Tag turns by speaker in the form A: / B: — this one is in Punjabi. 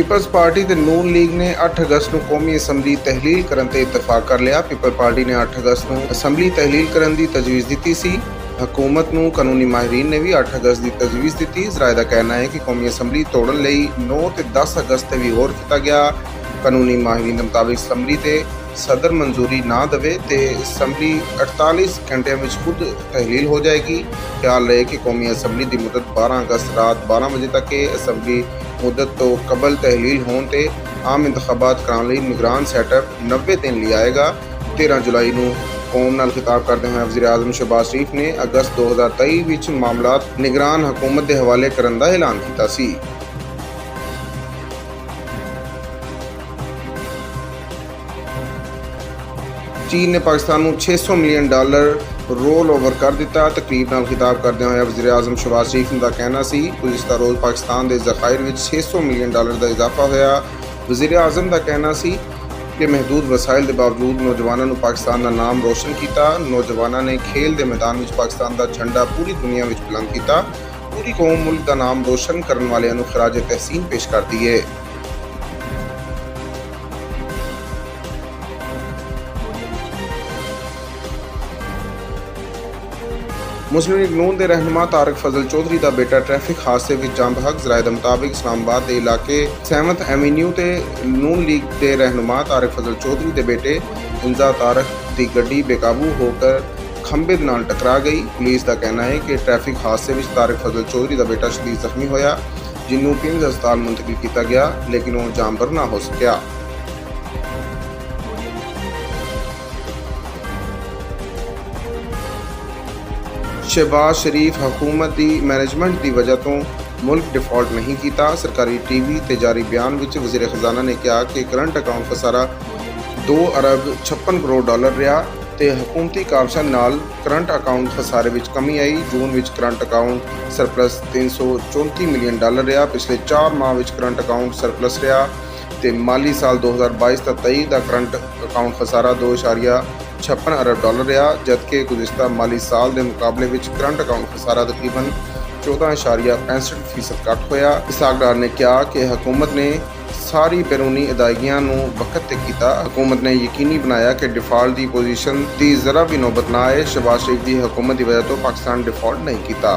A: ਪੀਪਲਜ਼ ਪਾਰਟੀ ਤੇ ਨੂਨ ਲੀਗ ਨੇ 8 ਅਗਸਤ ਨੂੰ ਕੌਮੀ ਅਸੈਂਬਲੀ ਤਹਿਲੀਲ ਕਰਨ ਤੇ ਇਤਫਾਕ ਕਰ ਲਿਆ। ਪੀਪਲ ਪਾਰਟੀ ਨੇ 8 ਅਗਸਤ ਨੂੰ ਅਸੈਂਬਲੀ ਤਹਿਲੀਲ ਕਰਨ ਦੀ ਤਜਵੀਜ਼ ਦਿੱਤੀ ਸੀ। ਹਕੂਮਤ ਨੂੰ ਕਾਨੂੰਨੀ ਮਾਹਿਰੀਨ ਨੇ ਵੀ 8 ਅਗਸਤ ਦੀ ਤਜਵੀਜ਼ ਦਿੱਤੀ। ਜ਼ਰਾਏ ਦਾ ਕਹਿਣਾ ਹੈ ਕਿ ਕੌਮੀ ਅਸੈਂਬਲੀ ਤੋੜਨ ਲਈ 9 ਤੇ 10 ਅਗਸਤ ਤੇ ਵੀ ਗੌਰ ਕੀਤਾ ਗਿਆ। ਕਾਨੂੰਨੀ ਮਾਹਿਰੀਨ ਦੇ ਮੁਤਾਬਿਕ ਅਸੈਂਬਲੀ ਤੇ ਸਦਰ ਮਨਜ਼ੂਰੀ ਨਾ ਦੇਵੇ ਤੇ ਅਸੈਂਬਲੀ 48 ਘੰਟਿਆਂ ਵਿੱਚ ਖੁਦ ਤਹਿਲੀਲ ਹੋ ਜਾਏਗੀ। ਖਿਆਲ ਰਹੇ ਕਿ ਕੌਮੀ ਅਸੈਂਬਲੀ ਦੀ ਮੁੱਦਤ 12 ਅਗਸਤ ਰਾਤ 12 ਵਜੇ ਤੱਕ ਹੈ। ਅਸੈਂਬਲੀ ਮੁੱਦਤ ਤੋਂ ਕਬਲ ਤਹਿਲੀਲ ਹੋਣ ਤੇ ਆਮ ਇੰਤਖਾਬਾਤ ਕਰਾਉਣ ਲਈ ਨਿਗਰਾਨ ਸੈਟਅਪ 90 ਦਿਨ ਲਈ ਆਏਗਾ। 13 ਜੁਲਾਈ ਨੂੰ ਕੌਮ ਨਾਲ ਖਿਤਾਬ ਕਰਦੇ ਹੋਏ ਵਜ਼ੀਰ ਆਜ਼ਮ ਸ਼ਹਿਬਾਜ਼ ਸ਼ਰੀਫ ਨੇ ਅਗਸਤ 2023 ਵਿੱਚ ਮਾਮਲਾਤ ਨਿਗਰਾਨ ਹਕੂਮਤ ਦੇ ਹਵਾਲੇ ਕਰਨ ਦਾ ਐਲਾਨ ਕੀਤਾ ਸੀ। ਚੀਨ ਨੇ ਪਾਕਿਸਤਾਨ ਨੂੰ $600 ਮਿਲੀਅਨ ਰੋਲ ਓਵਰ ਕਰ ਦਿੱਤਾ। ਤਕਰੀਬ ਨਾਲ ਖਿਤਾਬ ਕਰਦੇ ਹੋਏ ਵਜ਼ੀਰ ਆਜ਼ਮ ਸ਼ਹਿਬਾਜ਼ ਸ਼ਰੀਫ ਦਾ ਕਹਿਣਾ ਸੀ ਗੁਜ਼ਸ਼ਤਾ ਰੋਜ਼ ਪਾਕਿਸਤਾਨ ਦੇ ਜ਼ਖਾਇਰ ਵਿੱਚ $600 ਮਿਲੀਅਨ ਦਾ ਇਜ਼ਾਫਾ ਹੋਇਆ। ਵਜ਼ੀਰ ਆਜ਼ਮ ਦਾ ਕਹਿਣਾ ਸੀ ਕਿ ਮਹਿਦੂਦ ਵਸਾਇਲ ਦੇ ਬਾਵਜੂਦ ਨੌਜਵਾਨਾਂ ਨੂੰ ਪਾਕਿਸਤਾਨ ਦਾ ਨਾਮ ਰੋਸ਼ਨ ਕੀਤਾ। ਨੌਜਵਾਨਾਂ ਨੇ ਖੇਲ ਦੇ ਮੈਦਾਨ ਵਿੱਚ ਪਾਕਿਸਤਾਨ ਦਾ ਝੰਡਾ ਪੂਰੀ ਦੁਨੀਆ ਵਿੱਚ ਬੁਲੰਦ ਕੀਤਾ। ਪੂਰੀ ਕੌਮ ਮੁਲਕ ਦਾ ਨਾਮ ਰੋਸ਼ਨ ਕਰਨ ਵਾਲਿਆਂ ਨੂੰ ਖਰਾਜ ਤਹਿਸੀਨ ਪੇਸ਼ ਕਰਦੀ ਹੈ। ਮੁਸਲਿਮ ਲੀਗ ਨੂਨ ਦੇ ਰਹਿਨੁਮਾ ਤਾਰਿਕ ਫਜ਼ਲ ਚੌਧਰੀ ਦਾ ਬੇਟਾ ਟ੍ਰੈਫਿਕ ਹਾਦਸੇ ਵਿੱਚ ਜਾਨ ਬਹਕ। ਜ਼ਰਾਏ ਦੇ ਮੁਤਾਬਿਕ ਇਸਲਾਮਾਬਾਦ ਦੇ ਇਲਾਕੇ 7th ਐਵੀਨਿਊ ਤੇ ਨੂਨ ਲੀਗ ਦੇ ਰਹਿਨੁਮਾ ਤਾਰਿਕ ਫਜ਼ਲ ਚੌਧਰੀ ਦੇ ਬੇਟੇ ਇੰਜ਼ਾ ਤਾਰਿਕ ਦੀ ਗੱਡੀ ਬੇਕਾਬੂ ਹੋ ਕੇ ਖੰਭੇ ਨਾਲ ਟਕਰਾ ਗਈ। ਪੁਲਿਸ ਦਾ ਕਹਿਣਾ ਹੈ ਕਿ ਟ੍ਰੈਫਿਕ ਹਾਦਸੇ ਵਿੱਚ ਤਾਰਿਕ ਫਜ਼ਲ ਚੌਧਰੀ ਦਾ ਬੇਟਾ ਸ਼ਦੀਦ ਜ਼ਖਮੀ ਹੋਇਆ, ਜਿਹਨੂੰ ਕਿੰਗਜ਼ ਹਸਪਤਾਲ ਮੁੰਤਕਿਲ ਕੀਤਾ ਗਿਆ, ਲੇਕਿਨ ਉਹ ਜਾਨਬਰ ਨਾ ਹੋ ਸਕਿਆ। ਸ਼ਹਿਬਾਜ਼ ਸ਼ਰੀਫ ਹਕੂਮਤ ਦੀ ਮੈਨੇਜਮੈਂਟ ਦੀ ਵਜ੍ਹਾ ਤੋਂ ਮੁਲਕ ਡਿਫਾਲਟ ਨਹੀਂ ਕੀਤਾ। ਸਰਕਾਰੀ ਟੀਵੀ ਤੇ ਜਾਰੀ ਬਿਆਨ ਵਿੱਚ ਵਜ਼ੀਰ ਖਜ਼ਾਨਾ ਨੇ ਕਿਹਾ ਕਿ ਕਰੰਟ ਅਕਾਊਂਟ ਖਸਾਰਾ $2 ਅਰਬ 56 ਕਰੋੜ ਰਿਹਾ ਤੇ ਹਕੂਮਤੀ ਕਾਰਜਾਂ ਨਾਲ ਕਰੰਟ ਅਕਾਊਂਟ ਖਸਾਰੇ ਵਿੱਚ ਕਮੀ ਆਈ। ਜੂਨ ਵਿੱਚ ਕਰੰਟ ਅਕਾਊਂਟ ਸਰਪਲਸ $334 ਮਿਲੀਅਨ ਰਿਹਾ। ਪਿਛਲੇ 4 ਮਾਹ ਵਿੱਚ ਕਰੰਟ ਅਕਾਊਂਟ ਸਰਪਲਸ ਰਿਹਾ ਤੇ ਮਾਲੀ ਸਾਲ 2022-23 ਦਾ ਕਰੰਟ ਅਕਾਊਂਟ ਖਸਾਰਾ $2.56 ਅਰਬ ਰਿਹਾ, ਜਦਕਿ ਗੁਜ਼ਸ਼ਤਾ ਮਾਲੀ ਸਾਲ ਦੇ ਮੁਕਾਬਲੇ ਵਿੱਚ ਕਰੰਟ ਅਕਾਊਂਟ ਖਸਾਰਾ ਤਕਰੀਬਨ 14.65% ਘੱਟ ਹੋਇਆ। ਇਸਾਕਦਾਰ ਨੇ ਕਿਹਾ ਕਿ ਹਕੂਮਤ ਨੇ ਸਾਰੀ ਬੈਰੂਨੀ ਅਦਾਇਗੀਆਂ ਨੂੰ ਵਕਤ ਤੇ ਕੀਤਾ। ਹਕੂਮਤ ਨੇ ਯਕੀਨੀ ਬਣਾਇਆ ਕਿ ਡਿਫਾਲਟ ਦੀ ਪੋਜੀਸ਼ਨ ਦੀ ਜ਼ਰਾ ਵੀ ਨੌਬਤ ਨਾ ਆਏ। ਸ਼ਹਿਬਾਜ਼ ਸ਼ਰੀਫ ਦੀ ਹਕੂਮਤ ਦੀ ਵਜ੍ਹਾ ਤੋਂ ਪਾਕਿਸਤਾਨ ਡਿਫਾਲਟ ਨਹੀਂ ਕੀਤਾ।